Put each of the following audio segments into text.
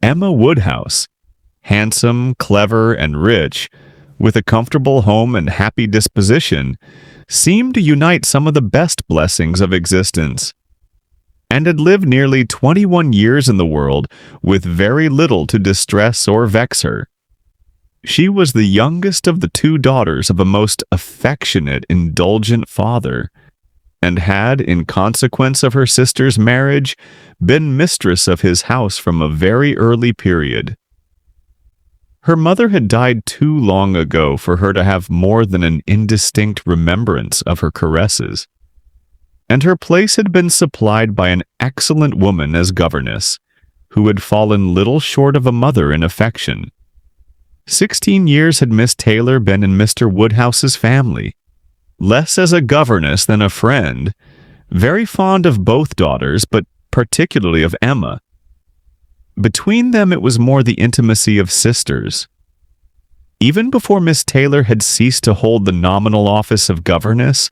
Emma Woodhouse, handsome, clever, and rich, with a comfortable home and happy disposition, seemed to unite some of the best blessings of existence, and had lived nearly 21 years in the world with very little to distress or vex her. She was the youngest of the two daughters of a most affectionate, indulgent father, and had, in consequence of her sister's marriage, been mistress of his house from a very early period. Her mother had died too long ago for her to have more than an indistinct remembrance of her caresses, and her place had been supplied by an excellent woman as governess, who had fallen little short of a mother in affection. 16 years had Miss Taylor been in Mr. Woodhouse's family, less as a governess than a friend, very fond of both daughters, but particularly of Emma. Between them it was more the intimacy of sisters. Even before Miss Taylor had ceased to hold the nominal office of governess,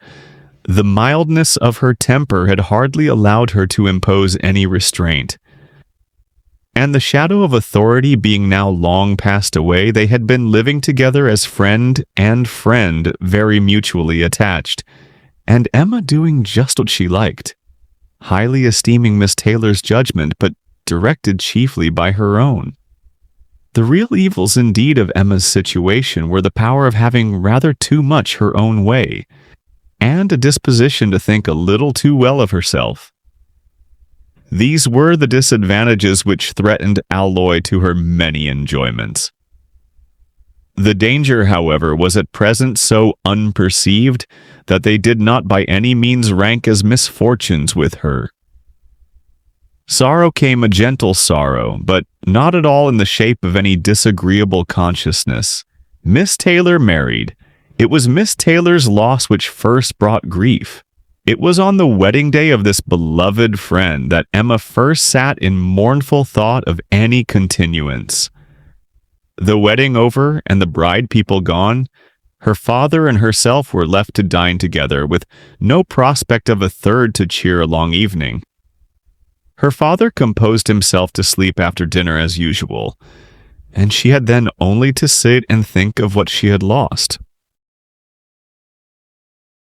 the mildness of her temper had hardly allowed her to impose any restraint. And the shadow of authority being now long passed away, they had been living together as friend and friend, very mutually attached, and Emma doing just what she liked, highly esteeming Miss Taylor's judgment, but directed chiefly by her own. The real evils indeed of Emma's situation were the power of having rather too much her own way, and a disposition to think a little too well of herself. These were the disadvantages which threatened alloy to her many enjoyments. The danger, however, was at present so unperceived that they did not by any means rank as misfortunes with her. Sorrow came a gentle sorrow, but not at all in the shape of any disagreeable consciousness. Miss Taylor married. It was Miss Taylor's loss which first brought grief. It was on the wedding day of this beloved friend that Emma first sat in mournful thought of any continuance. The wedding over and the bride people gone, her father and herself were left to dine together, with no prospect of a third to cheer a long evening. Her father composed himself to sleep after dinner as usual, and she had then only to sit and think of what she had lost.